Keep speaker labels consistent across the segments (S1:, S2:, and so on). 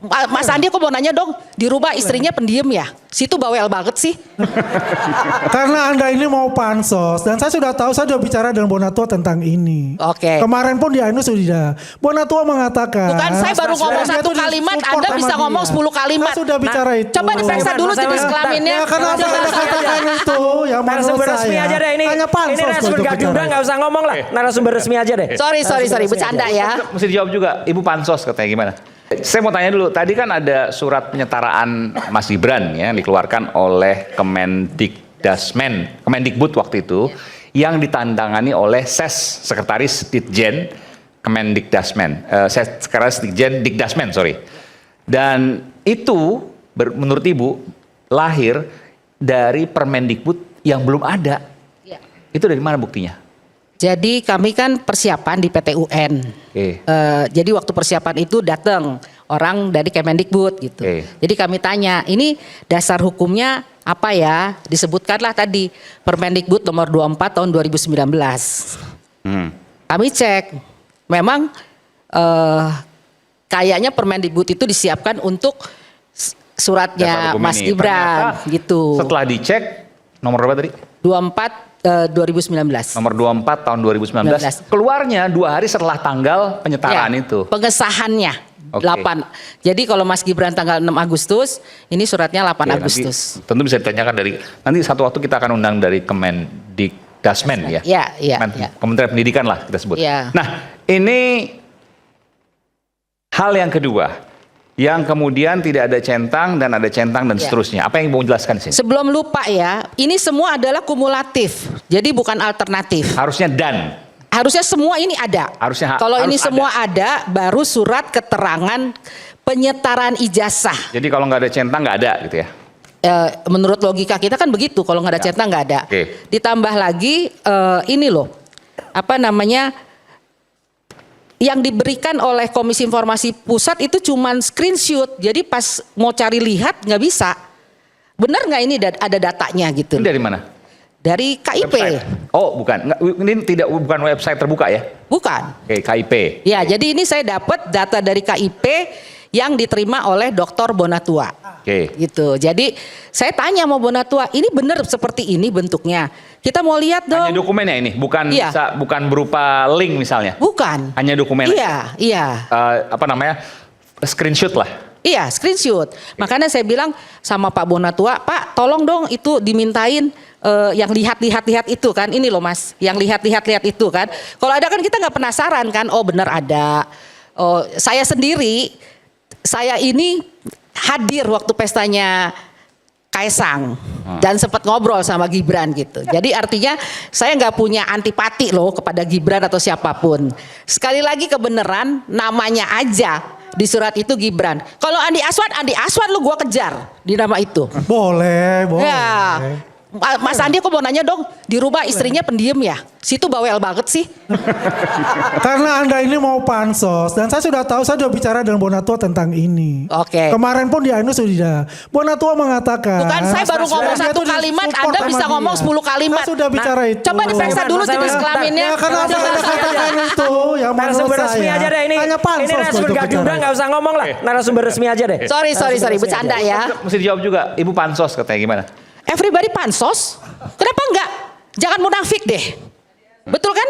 S1: Mas Andi aku mau nanya dong, di rumah istrinya pendiem ya? Situ bawel banget sih.
S2: Karena Anda ini mau pansos dan saya sudah tahu, saya sudah bicara dengan Bonatua tentang ini.
S1: Oke.
S2: Kemarin pun di Anu sudah. Bonatua mengatakan.
S1: Bukan saya baru ngomong satu kalimat, Anda bisa ngomong 10 kalimat.
S2: Saya sudah bicara itu.
S1: Coba diperiksa dulu jenis kelaminnya.
S2: Ya karena Anda katakan itu yang menurut
S3: narasumber
S2: saya.
S3: resmi aja deh ini.
S2: Hanya pansos.
S3: Ini narasumber gak diundang gak usah ngomong lah. Narasumber resmi aja deh.
S1: Sorry, bercanda ya.
S4: Mesti dijawab juga, Ibu Pansos katanya gimana? Saya mau tanya dulu, tadi kan ada surat penyetaraan Mas Gibran ya, yang dikeluarkan oleh Kemendikbud waktu itu, yang ditandangani oleh Sekretaris Ditjen Kemendikdasmen, Sekretaris Ditjen Dikdasmen, sorry. Dan itu menurut Ibu lahir dari Permendikbud yang belum ada.
S1: Ya.
S4: Itu dari mana buktinya?
S1: Jadi kami kan persiapan di PT UN. Jadi waktu persiapan itu datang orang dari Kemendikbud gitu. Jadi kami tanya, ini dasar hukumnya apa ya? Disebutkanlah tadi Permendikbud nomor 24 tahun 2019. Kami cek, memang kayaknya Permendikbud itu disiapkan untuk suratnya Mas Gibran gitu.
S4: Setelah dicek, nomor berapa tadi?
S1: 2019.
S4: Nomor 24 tahun 2019. Keluarnya 2 hari setelah tanggal penyetaraan itu.
S1: Pengesahannya 8. Jadi kalau Mas Gibran tanggal 6 Agustus, ini suratnya 8 Agustus.
S4: Tentu bisa ditanyakan dari, nanti satu waktu kita akan undang dari Kemendikdasmen ya.
S1: Iya.
S4: Kementerian Pendidikan lah kita sebut.
S1: Ya.
S4: Nah, ini hal yang kedua. Yang kemudian tidak ada centang dan ada centang dan seterusnya. Apa yang mau jelaskan sih?
S1: Sebelum lupa ya, ini semua adalah kumulatif. Jadi bukan alternatif.
S4: Harusnya dan.
S1: Harusnya semua ini ada. Kalau ini semua ada, baru surat keterangan penyetaraan ijazah.
S4: Jadi kalau nggak ada centang nggak ada gitu ya?
S1: Menurut logika kita kan begitu. Kalau nggak ada centang nggak ada. Ditambah lagi ini loh, apa namanya? Yang diberikan oleh Komisi Informasi Pusat itu cuman screenshot. Jadi pas mau cari lihat nggak bisa. Benar nggak ini ada datanya gitu?
S4: Ini dari mana?
S1: Dari KIP.
S4: Website. Oh bukan, ini bukan website terbuka ya?
S1: Bukan.
S4: Oke, KIP.
S1: Ya, jadi ini saya dapat data dari KIP yang diterima oleh Dr. Bonatua. Gitu. Jadi saya tanya sama Bonatua, ini benar seperti ini bentuknya? Kita mau lihat dong.
S4: Hanya dokumennya ini, bukan berupa link misalnya.
S1: Bukan.
S4: Hanya dokumen.
S1: Iya.
S4: Apa namanya? Screenshot lah.
S1: Iya, screenshot. Makanya saya bilang sama Pak Bonatua, Pak, tolong dong itu dimintain yang lihat itu kan. Ini loh Mas, yang lihat itu kan. Kalau ada kan kita nggak penasaran kan. Oh benar ada. Oh, saya sendiri, saya ini hadir waktu pestanya Kaisang dan sempat ngobrol sama Gibran gitu. Jadi artinya saya nggak punya antipati loh kepada Gibran atau siapapun. Sekali lagi kebenaran namanya aja di surat itu Gibran. Kalau Andi Aswad lu gua kejar di nama itu.
S2: Boleh.
S1: Ya. Mas Andi aku mau nanya dong, di rumah istrinya pendiem ya? Situ bawel banget sih.
S2: Karena Anda ini mau pansos dan saya sudah tahu, saya sudah bicara dengan Bonatua tentang ini. Kemarin pun di Anu sudah. Bonatua mengatakan.
S1: Bukan saya baru ngomong satu kalimat, Anda bisa ngomong 10 kalimat.
S2: Saya sudah bicara itu.
S1: Coba diperiksa dulu jenis kelaminnya.
S2: Ya karena Anda katakan itu yang menurut saya.
S3: resmi aja deh ini.
S2: Hanya pansos.
S3: Ini narasumber gak diundang gak usah ngomong lah. Narasumber resmi aja deh.
S1: Sorry, bercanda ya.
S4: Mesti dijawab juga, Ibu Pansos katanya gimana?
S1: Everybody pansos? Kenapa enggak? Jangan munafik deh. Betul kan?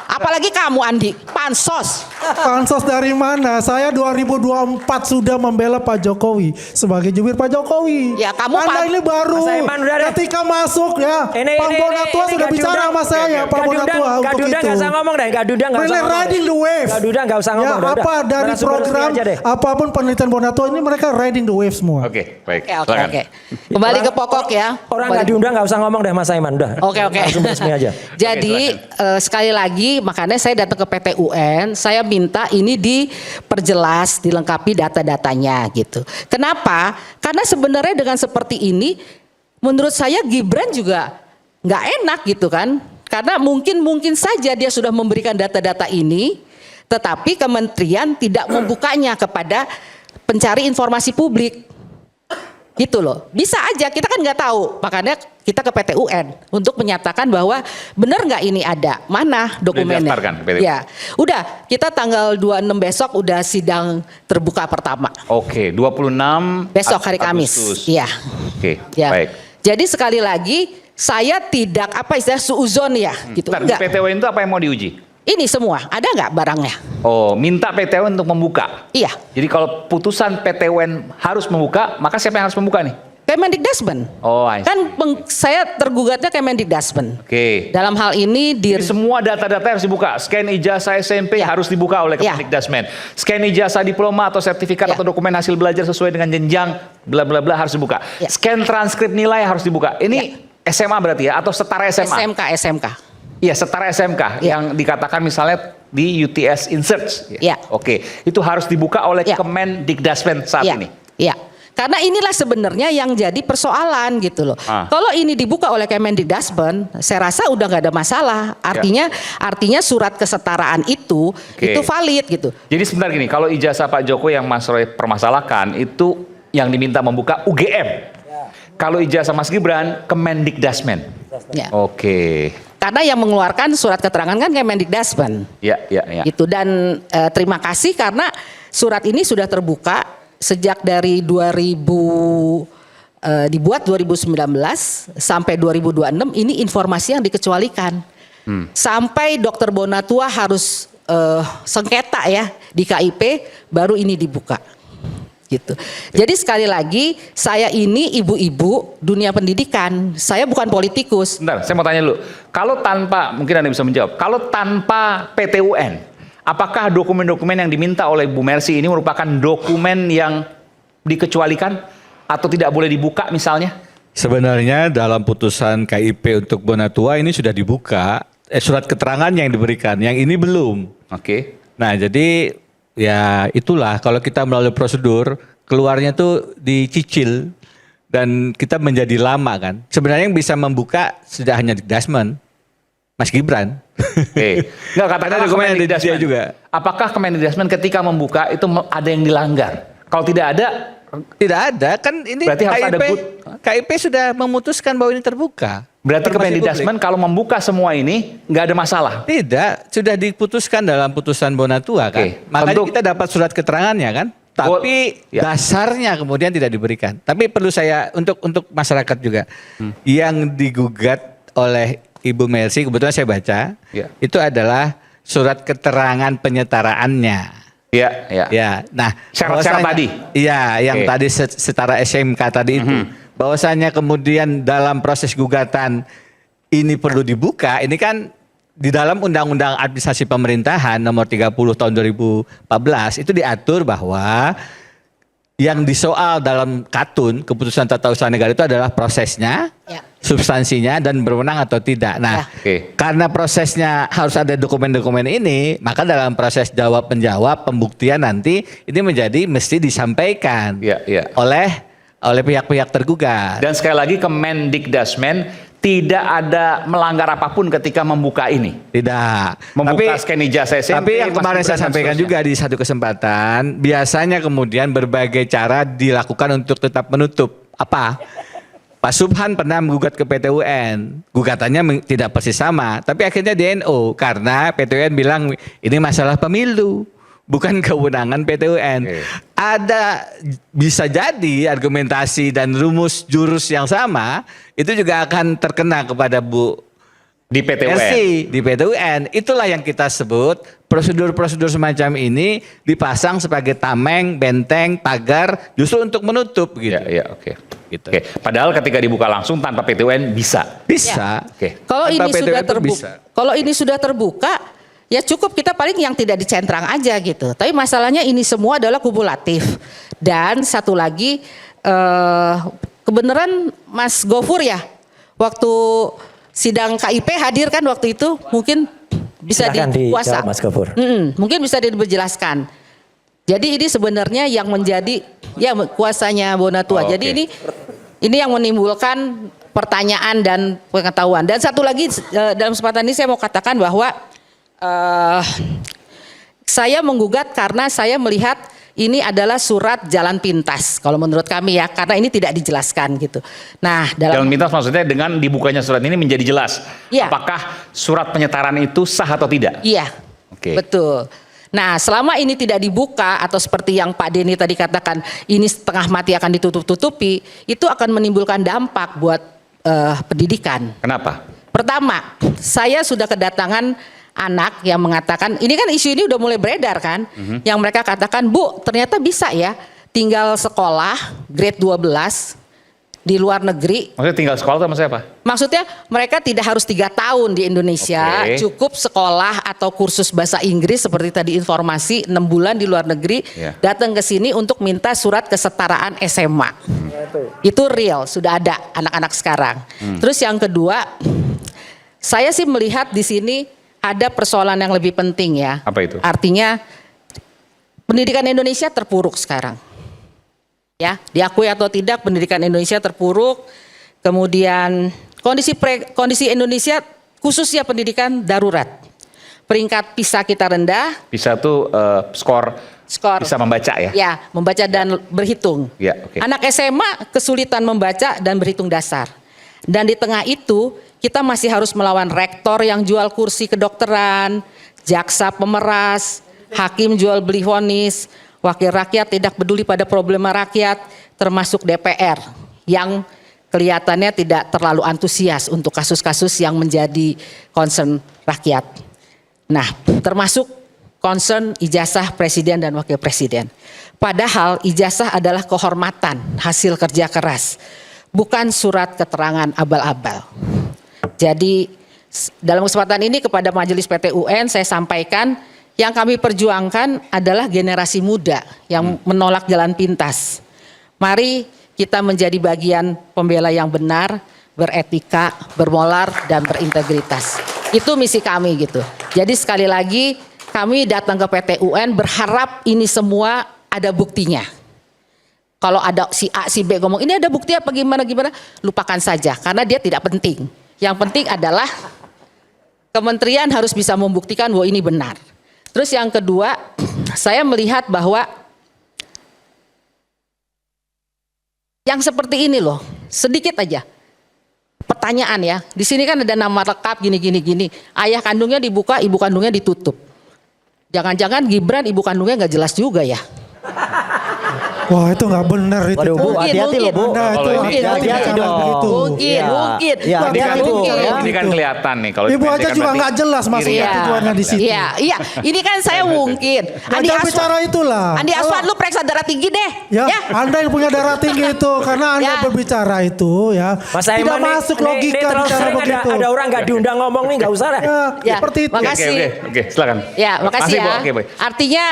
S1: Apalagi kamu Andi, pansos.
S2: Pansos dari mana? Saya 2024 sudah membela Pak Jokowi sebagai jubir Pak Jokowi.
S1: Ya kamu
S2: Anda ini baru. Ketika masuk ya, Pak Bonatua sudah bicara sama saya, Pak Bonatua untuk itu.
S3: Gak usah ngomong deh, gak diundang gak usah ngomong.
S2: Riding the wave.
S3: Gak usah ngomong.
S2: Ya apa dari program apapun penelitian Bonatua ini mereka riding the wave semua.
S4: Oke, baik.
S1: Oke. Kembali ke pokok ya.
S3: Orang gak diundang gak usah ngomong deh Mas Aiman, udah.
S1: Oke.
S3: Resmi aja.
S1: Jadi sekali lagi makanya saya datang ke PT UN, saya minta ini diperjelas, dilengkapi data-datanya gitu. Kenapa? Karena sebenarnya dengan seperti ini, menurut saya Gibran juga nggak enak gitu kan. Karena mungkin saja dia sudah memberikan data-data ini, tetapi kementerian tidak membukanya kepada pencari informasi publik. Gitu loh. Bisa aja, kita kan nggak tahu. Makanya kita ke PT UN untuk menyatakan bahwa benar nggak ini ada, mana dokumennya.
S4: didaftarkan ke PT UN.
S1: Ya, udah kita tanggal 26 besok udah sidang terbuka pertama.
S4: Oke, 26
S1: Besok hari Kamis.
S4: Agustus.
S1: Iya.
S4: Oke,
S1: Ya.
S4: baik.
S1: Jadi sekali lagi saya tidak apa istilah suuzon ya, gitu.
S4: Bentar,
S1: Enggak.
S4: PT UN itu apa yang mau diuji?
S1: Ini semua ada nggak barangnya?
S4: Oh, minta PT UN untuk membuka.
S1: Iya.
S4: Jadi kalau putusan PT UN harus membuka, maka siapa yang harus membuka nih?
S1: Kemendikdasmen.
S4: Oh, I see.
S1: Kan saya tergugatnya Kemendikdasmen.
S4: Oke.
S1: Dalam hal ini
S4: Jadi semua data-data harus dibuka. Scan ijazah SMP
S1: Ya.
S4: harus dibuka oleh
S1: Ya.
S4: Kemendikdasmen. Scan ijazah diploma atau sertifikat
S1: Ya.
S4: atau dokumen hasil belajar sesuai dengan jenjang bla bla bla harus dibuka.
S1: Ya.
S4: Scan transkrip nilai harus dibuka. Ini SMA berarti ya atau setara SMA?
S1: SMK.
S4: Iya, setara SMK
S1: Ya.
S4: yang dikatakan misalnya di UTS Insearch.
S1: Ya.
S4: Oke, itu harus dibuka oleh
S1: Ya.
S4: Kemendikdasmen saat
S1: Iya.
S4: ini.
S1: Iya. Karena inilah sebenarnya yang jadi persoalan gitu loh.
S4: Ah.
S1: Kalau ini dibuka oleh Kemendikdasmen, saya rasa udah nggak ada masalah. Artinya surat kesetaraan itu valid gitu.
S4: Jadi sebentar gini, kalau ijazah Pak Jokowi yang Mas Roy permasalahkan itu yang diminta membuka UGM. Kalau ijazah Mas Gibran, Kemendikdasmen.
S1: Ya.
S4: Oke.
S1: Karena yang mengeluarkan surat keterangan kan Kemendikdasmen.
S4: Ya.
S1: Gitu. Dan terima kasih karena surat ini sudah terbuka sejak dari dibuat 2019 sampai 2026 ini informasi yang dikecualikan. Sampai Dokter Bonatua harus sengketa ya di KIP baru ini dibuka. Gitu. Jadi sekali lagi saya ini ibu-ibu dunia pendidikan, saya bukan politikus.
S4: Bentar, saya mau tanya dulu. Kalau tanpa, mungkin Anda bisa menjawab. Kalau tanpa PT UN, apakah dokumen-dokumen yang diminta oleh Bu Mercy ini merupakan dokumen yang dikecualikan atau tidak boleh dibuka misalnya?
S5: Sebenarnya dalam putusan KIP untuk Bonatua ini sudah dibuka, surat keterangan yang diberikan, yang ini belum.
S4: Oke.
S5: Nah jadi ya itulah kalau kita melalui prosedur keluarnya tuh dicicil dan kita menjadi lama kan. Sebenarnya yang bisa membuka sudah hanya Dikdasmen, Mas Gibran.
S4: Oke. Enggak, katakanlah
S5: dokumen yang
S4: Kemendikdasmen
S5: dia juga.
S4: Apakah Kemendikdasmen ketika membuka itu ada yang dilanggar? Kalau tidak ada,
S5: Tidak ada kan ini
S4: Berarti harus ada
S5: KIP sudah memutuskan bahwa ini terbuka.
S4: berarti
S5: Informasi
S4: Kemendikdasmen kalau membuka semua ini nggak ada masalah.
S5: Tidak, sudah diputuskan dalam putusan Bonatua kan.
S4: Oke,
S5: Makanya
S4: untuk-
S5: kita dapat surat keterangannya kan. Tapi
S4: Ya.
S5: dasarnya kemudian tidak diberikan. Tapi perlu saya untuk masyarakat juga yang digugat oleh Ibu Mercy kebetulan saya baca
S4: Ya.
S5: itu adalah surat keterangan penyetaraannya.
S4: Ya.
S5: Ya, nah
S4: Syarat-syarat
S5: bahwasanya-
S4: tadi?
S5: Iya, yang
S4: Oke.
S5: tadi setara SMK tadi itu. Bahwasanya kemudian dalam proses gugatan ini perlu dibuka, ini kan di dalam Undang-Undang Administrasi Pemerintahan nomor 30 tahun 2014 itu diatur bahwa yang disoal dalam Katun keputusan tata usaha negara itu adalah prosesnya,
S1: Ya.
S5: substansinya dan berwenang atau tidak. Nah,
S1: Ya.
S4: Oke.
S5: karena prosesnya harus ada dokumen-dokumen ini, maka dalam proses jawab menjawab pembuktian nanti ini menjadi mesti disampaikan
S4: Ya.
S5: oleh pihak-pihak tergugat.
S4: Dan sekali lagi Kemendikdasmen tidak ada melanggar apapun ketika membuka ini.
S5: Tidak.
S4: Membuka scan ijazah SMP,
S5: Tapi yang
S4: Mas
S5: kemarin
S4: Gibran
S5: saya
S4: dan
S5: sampaikan
S4: seterusnya.
S5: juga di satu kesempatan, biasanya kemudian berbagai cara dilakukan untuk tetap menutup. Apa? Pak Subhan pernah menggugat ke PT UN. Gugatannya tidak persis sama, tapi akhirnya DNO karena PT UN bilang ini masalah pemilu, bukan kewenangan PT UN.
S4: Oke.
S5: Ada bisa jadi argumentasi dan rumus jurus yang sama itu juga akan terkena kepada Bu
S4: Di PT UN.
S5: RC di PT UN. Itulah yang kita sebut prosedur-prosedur semacam ini dipasang sebagai tameng, benteng, pagar justru untuk menutup gitu.
S4: Ya, oke.
S5: Gitu.
S4: Oke, padahal ketika dibuka langsung tanpa PT UN bisa.
S5: Bisa.
S4: Oke.
S1: Kalau
S5: Tanpa
S1: ini
S5: PT
S1: sudah
S5: UN pun
S1: terbuka,
S5: bisa.
S1: kalau ini sudah terbuka, ya cukup kita paling yang tidak dicentrang aja gitu. Tapi masalahnya ini semua adalah kumulatif. Dan satu lagi, kebenaran Mas Gofur ya, waktu sidang KIP hadir kan waktu itu, mungkin bisa
S3: Silakan
S1: dikuasa.
S3: dijawab, Mas Gofur.
S1: Mungkin bisa dijelaskan. Jadi ini sebenarnya yang menjadi ya kuasanya Bonatua.
S4: Oh,
S1: Jadi
S4: oke.
S1: ini yang menimbulkan pertanyaan dan pengetahuan. Dan satu lagi dalam kesempatan ini saya mau katakan bahwa saya menggugat karena saya melihat ini adalah surat jalan pintas kalau menurut kami ya, karena ini tidak dijelaskan gitu. Nah,
S4: Jalan pintas maksudnya dengan dibukanya surat ini menjadi jelas.
S1: Iya.
S4: Apakah surat penyetaraan itu sah atau tidak?
S1: Iya,
S4: Oke.
S1: betul. Nah, selama ini tidak dibuka atau seperti yang Pak Denny tadi katakan, ini setengah mati akan ditutup-tutupi, itu akan menimbulkan dampak buat pendidikan.
S4: Kenapa?
S1: Pertama, saya sudah kedatangan anak yang mengatakan, ini kan isu ini udah mulai beredar kan, yang mereka katakan, Bu, ternyata bisa ya tinggal sekolah grade 12 di luar negeri.
S4: Maksudnya tinggal sekolah sama siapa?
S1: Maksudnya mereka tidak harus 3 tahun di Indonesia,
S4: Oke.
S1: cukup sekolah atau kursus bahasa Inggris seperti tadi informasi 6 bulan di luar negeri,
S4: Iya.
S1: datang ke sini untuk minta surat kesetaraan SMA. Itu real, sudah ada anak-anak sekarang. Terus yang kedua, saya sih melihat di sini ada persoalan yang lebih penting ya.
S4: Apa itu?
S1: Artinya pendidikan Indonesia terpuruk sekarang. Ya, diakui atau tidak pendidikan Indonesia terpuruk. Kemudian kondisi Indonesia khususnya pendidikan darurat. Peringkat PISA kita rendah,
S4: Bisa tuh skor bisa membaca ya?
S1: ya, membaca dan berhitung.
S4: Ya, oke.
S1: Anak SMA kesulitan membaca dan berhitung dasar. Dan di tengah itu kita masih harus melawan rektor yang jual kursi kedokteran, jaksa pemeras, hakim jual beli vonis, wakil rakyat tidak peduli pada problema rakyat, termasuk DPR yang kelihatannya tidak terlalu antusias untuk kasus-kasus yang menjadi concern rakyat. Nah, termasuk concern ijazah presiden dan wakil presiden. Padahal ijazah adalah kehormatan hasil kerja keras, bukan surat keterangan abal-abal. Jadi dalam kesempatan ini kepada Majelis PT UN saya sampaikan yang kami perjuangkan adalah generasi muda yang menolak jalan pintas. Mari kita menjadi bagian pembela yang benar, beretika, bermoral dan berintegritas. Itu misi kami gitu. Jadi sekali lagi kami datang ke PT UN berharap ini semua ada buktinya. Kalau ada si A, si B ngomong ini ada bukti apa gimana, lupakan saja karena dia tidak penting. Yang penting adalah kementerian harus bisa membuktikan bahwa ini benar. Terus yang kedua, saya melihat bahwa yang seperti ini loh, sedikit aja pertanyaan ya. Di sini kan ada nama lengkap gini. Ayah kandungnya dibuka, ibu kandungnya ditutup. Jangan-jangan Gibran ibu kandungnya nggak jelas juga ya.
S2: Wah itu nggak benar itu.
S3: Waduh, Bu, hati-hati loh, Bu.
S2: Nah, itu
S3: Hati-hati dong.
S1: Mungkin.
S3: Ya, hati-hati, Bu.
S4: Ini kan kelihatan nih kalau
S2: Ibu aja
S4: dipendekkan
S2: juga
S4: berarti
S2: nggak jelas maksudnya
S1: Iya.
S2: tujuannya di situ.
S1: Iya. Ini kan saya mungkin. Andi
S2: Jangan bicara itulah.
S1: Andi Aswan lu periksa darah tinggi deh.
S2: Ya, Anda yang punya darah tinggi itu karena Anda
S1: Ya.
S2: berbicara itu ya
S3: Mas
S2: tidak
S3: Aiman
S2: masuk
S3: nih
S2: logika
S3: terus
S2: bicara
S3: sering
S2: begitu.
S3: ada orang nggak diundang ngomong nih nggak usah lah.
S1: Ya,
S2: Seperti itu.
S1: makasih.
S4: Oke, silakan.
S1: Ya, makasih ya.
S4: Bu. Oke, Bu.
S1: Artinya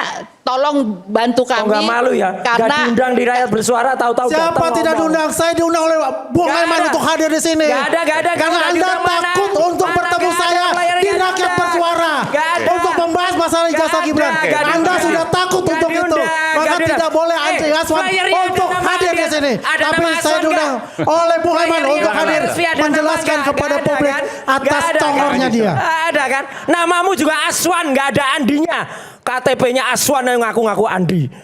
S1: tolong bantu
S3: Kok
S1: kami.
S3: nggak malu ya? Nggak
S1: Karena
S3: diundang di rakyat bersuara tahu-tahu
S2: Siapa
S3: datang
S2: tidak
S3: ngomong.
S2: diundang? Saya diundang oleh Bung
S3: Nggak
S2: Aiman
S3: ada.
S2: untuk hadir di sini.
S3: Nggak ada.
S2: Karena
S3: Nggak
S2: Anda
S3: diundang mana?
S2: takut untuk
S3: Mana?
S2: bertemu
S3: Nggak ada
S2: saya
S3: flyer,
S2: di
S3: nggak
S2: rakyat
S3: ada.
S2: bersuara.
S3: Nggak ada.
S2: Untuk membahas masalah
S3: Nggak
S2: ijazah
S3: ada,
S2: Gibran.
S3: nggak
S2: Anda
S3: diundang.
S2: sudah takut
S3: Nggak
S2: untuk itu.
S3: diundang,
S2: Maka
S3: nggak
S2: tidak
S3: diundang.
S2: boleh Andi Aswan
S3: flyernya
S2: untuk
S3: ada nama
S2: hadir di
S3: dia.
S2: sini.
S3: Ada
S2: Tapi
S3: nama
S2: saya
S3: Aswan
S2: diundang
S3: nggak?
S2: oleh Bung Aiman
S3: Flyernya
S2: untuk
S3: ada
S2: hadir
S3: resmi, ada nama
S2: menjelaskan
S3: nggak?
S2: kepada
S3: Nggak ada,
S2: publik
S3: kan?
S2: atas
S3: Nggak ada,
S2: congornya
S3: kan?
S2: dia.
S3: Ada kan? Namamu juga Aswan, nggak ada Andinya. KTP-nya Aswan yang ngaku-ngaku Andi.